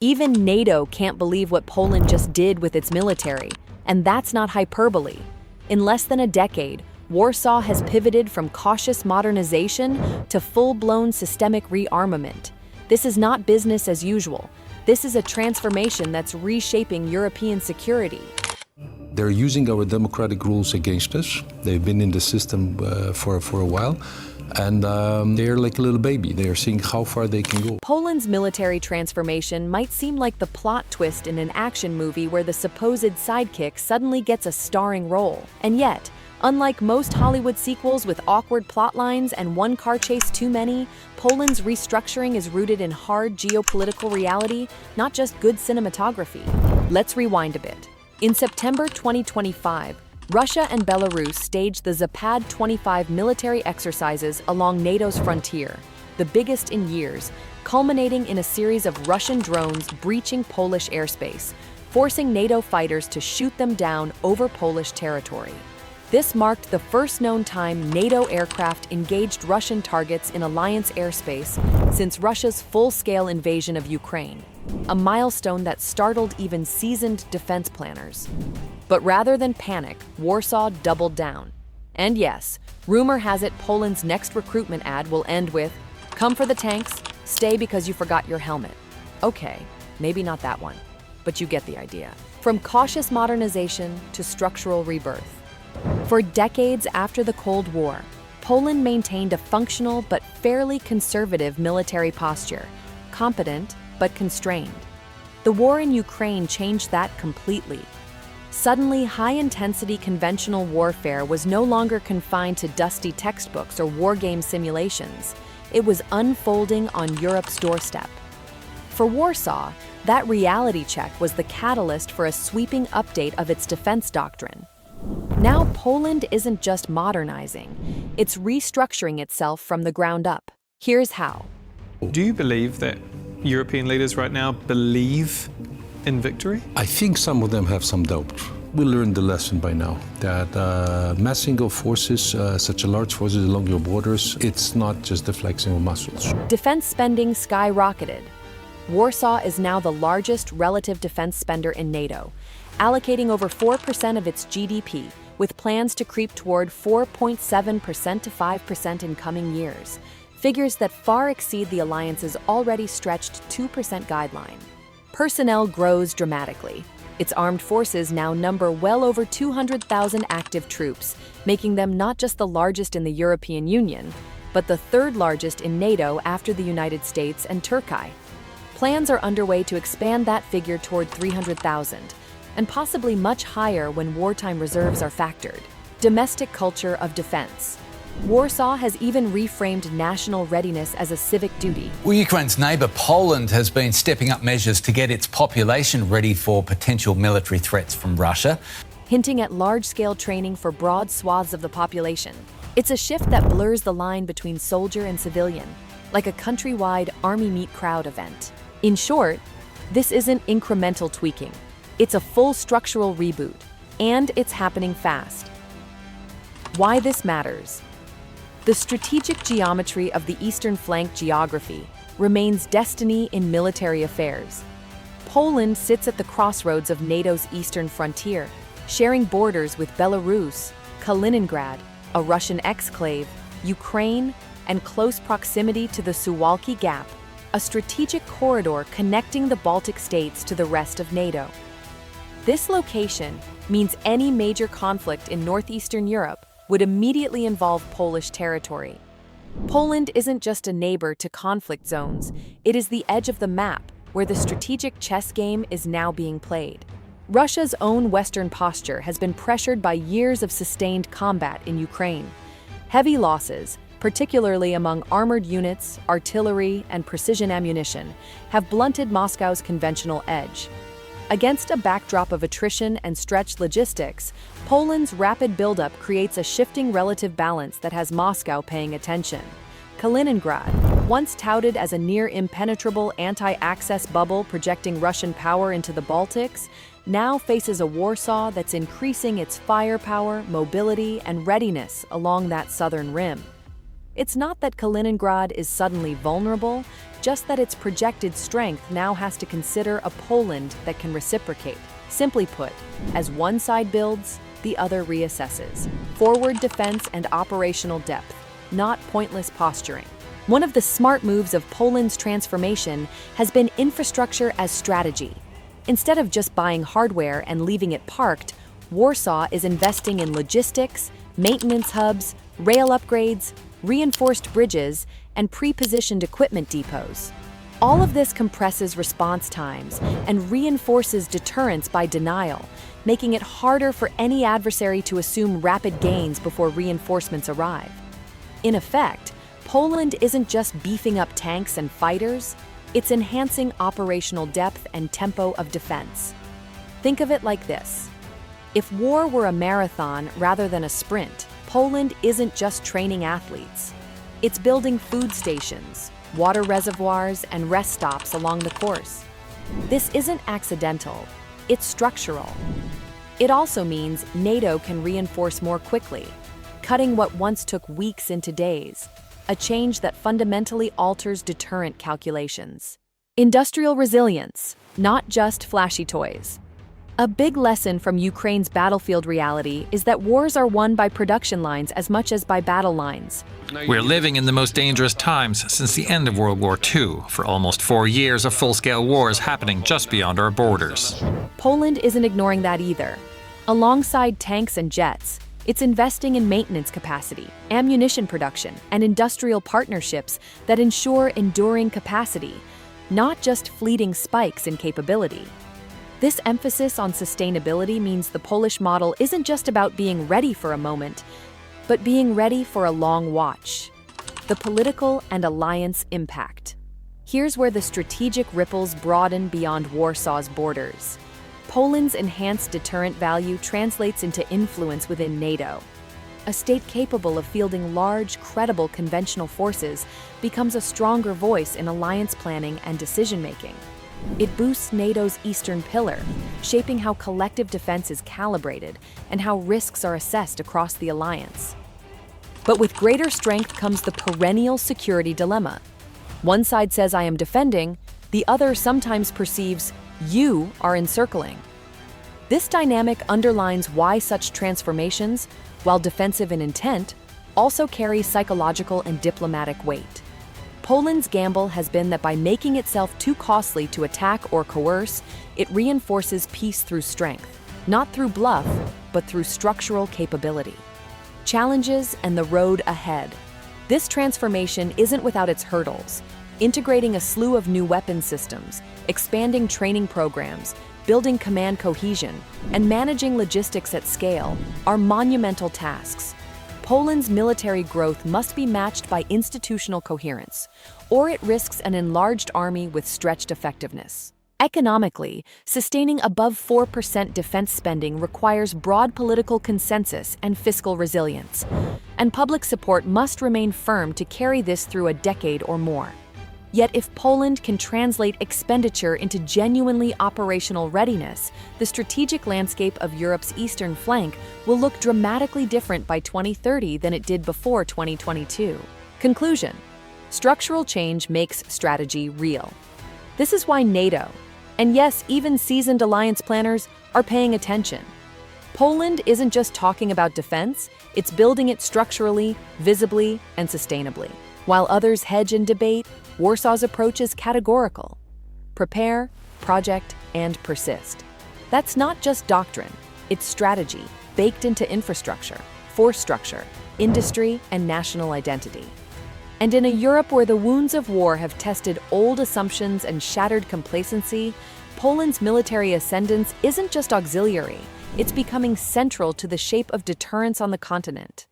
Even NATO can't believe what Poland just did with its military, and that's not hyperbole. In less than a decade, Warsaw has pivoted from cautious modernization to full-blown systemic rearmament. This is not business as usual. This is a transformation that's reshaping European security. They're using our democratic rules against us. They've been in the system for a while, and they're like a little baby. They are seeing how far they can go. Poland's military transformation might seem like the plot twist in an action movie where the supposed sidekick suddenly gets a starring role. And yet, unlike most Hollywood sequels with awkward plot lines and one car chase too many, Poland's restructuring is rooted in hard geopolitical reality, not just good cinematography. Let's rewind a bit. In September 2025, Russia and Belarus staged the Zapad-25 military exercises along NATO's frontier, the biggest in years, culminating in a series of Russian drones breaching Polish airspace, forcing NATO fighters to shoot them down over Polish territory. This marked the first known time NATO aircraft engaged Russian targets in alliance airspace since Russia's full-scale invasion of Ukraine, a milestone that startled even seasoned defense planners. But rather than panic, Warsaw doubled down. And yes, rumor has it Poland's next recruitment ad will end with, "Come for the tanks, stay because you forgot your helmet." Okay, maybe not that one, but you get the idea. From cautious modernization to structural rebirth. For decades after the Cold War, Poland maintained a functional but fairly conservative military posture, competent but constrained. The war in Ukraine changed that completely. Suddenly, high-intensity conventional warfare was no longer confined to dusty textbooks or war game simulations. It was unfolding on Europe's doorstep. For Warsaw, that reality check was the catalyst for a sweeping update of its defense doctrine. Now Poland isn't just modernizing, it's restructuring itself from the ground up. Here's how. Do you believe that European leaders right now believe in victory? I think some of them have some doubt. We learned the lesson by now that massing of forces, such a large forces along your borders, it's not just the flexing of muscles. Defense spending skyrocketed. Warsaw is now the largest relative defense spender in NATO, allocating over 4% of its GDP, with plans to creep toward 4.7% to 5% in coming years, figures that far exceed the alliance's already stretched 2% guideline. Personnel grows dramatically. Its armed forces now number well over 200,000 active troops, making them not just the largest in the European Union, but the third largest in NATO after the United States and Turkey. Plans are underway to expand that figure toward 300,000, and possibly much higher when wartime reserves are factored. Domestic culture of defense. Warsaw has even reframed national readiness as a civic duty. Well, Ukraine's neighbour Poland has been stepping up measures to get its population ready for potential military threats from Russia, hinting at large-scale training for broad swaths of the population. It's a shift that blurs the line between soldier and civilian, like a countrywide army meet crowd event. In short, this isn't incremental tweaking. It's a full structural reboot, and it's happening fast. Why this matters? The strategic geometry of the eastern flank geography remains destiny in military affairs. Poland sits at the crossroads of NATO's eastern frontier, sharing borders with Belarus, Kaliningrad, a Russian exclave, Ukraine, and close proximity to the Suwalki Gap, a strategic corridor connecting the Baltic states to the rest of NATO. This location means any major conflict in northeastern Europe would immediately involve Polish territory. Poland isn't just a neighbor to conflict zones, it is the edge of the map where the strategic chess game is now being played. Russia's own Western posture has been pressured by years of sustained combat in Ukraine. Heavy losses, particularly among armored units, artillery, and precision ammunition, have blunted Moscow's conventional edge. Against a backdrop of attrition and stretched logistics, Poland's rapid buildup creates a shifting relative balance that has Moscow paying attention. Kaliningrad, once touted as a near-impenetrable anti-access bubble projecting Russian power into the Baltics, now faces a Warsaw that's increasing its firepower, mobility, and readiness along that southern rim. It's not that Kaliningrad is suddenly vulnerable, just that its projected strength now has to consider a Poland that can reciprocate. Simply put, as one side builds, the other reassesses. Forward defense and operational depth, not pointless posturing. One of the smart moves of Poland's transformation has been infrastructure as strategy. Instead of just buying hardware and leaving it parked, Warsaw is investing in logistics, maintenance hubs, rail upgrades, reinforced bridges, and pre-positioned equipment depots. All of this compresses response times and reinforces deterrence by denial, making it harder for any adversary to assume rapid gains before reinforcements arrive. In effect, Poland isn't just beefing up tanks and fighters, it's enhancing operational depth and tempo of defense. Think of it like this. If war were a marathon rather than a sprint, Poland isn't just training athletes. It's building food stations, water reservoirs, and rest stops along the course. This isn't accidental, it's structural. It also means NATO can reinforce more quickly, cutting what once took weeks into days, a change that fundamentally alters deterrent calculations. Industrial resilience, not just flashy toys. A big lesson from Ukraine's battlefield reality is that wars are won by production lines as much as by battle lines. We're living in the most dangerous times since the end of World War II. For almost 4 years of full-scale wars happening just beyond our borders. Poland isn't ignoring that either. Alongside tanks and jets, it's investing in maintenance capacity, ammunition production, and industrial partnerships that ensure enduring capacity, not just fleeting spikes in capability. This emphasis on sustainability means the Polish model isn't just about being ready for a moment, but being ready for a long watch. The political and alliance impact. Here's where the strategic ripples broaden beyond Warsaw's borders. Poland's enhanced deterrent value translates into influence within NATO. A state capable of fielding large, credible conventional forces becomes a stronger voice in alliance planning and decision-making. It boosts NATO's eastern pillar, shaping how collective defense is calibrated and how risks are assessed across the alliance. But with greater strength comes the perennial security dilemma. One side says I am defending, the other sometimes perceives you are encircling. This dynamic underlines why such transformations, while defensive in intent, also carry psychological and diplomatic weight. Poland's gamble has been that by making itself too costly to attack or coerce, it reinforces peace through strength, not through bluff, but through structural capability. Challenges and the road ahead. This transformation isn't without its hurdles. Integrating a slew of new weapon systems, expanding training programs, building command cohesion, and managing logistics at scale are monumental tasks. Poland's military growth must be matched by institutional coherence, or it risks an enlarged army with stretched effectiveness. Economically, sustaining above 4% defense spending requires broad political consensus and fiscal resilience, and public support must remain firm to carry this through a decade or more. Yet if Poland can translate expenditure into genuinely operational readiness, the strategic landscape of Europe's eastern flank will look dramatically different by 2030 than it did before 2022. Conclusion: structural change makes strategy real. This is why NATO, and yes, even seasoned alliance planners, are paying attention. Poland isn't just talking about defense, it's building it structurally, visibly, and sustainably. While others hedge and debate, Warsaw's approach is categorical. Prepare, project, and persist. That's not just doctrine, it's strategy, baked into infrastructure, force structure, industry, and national identity. And in a Europe where the wounds of war have tested old assumptions and shattered complacency, Poland's military ascendance isn't just auxiliary, it's becoming central to the shape of deterrence on the continent.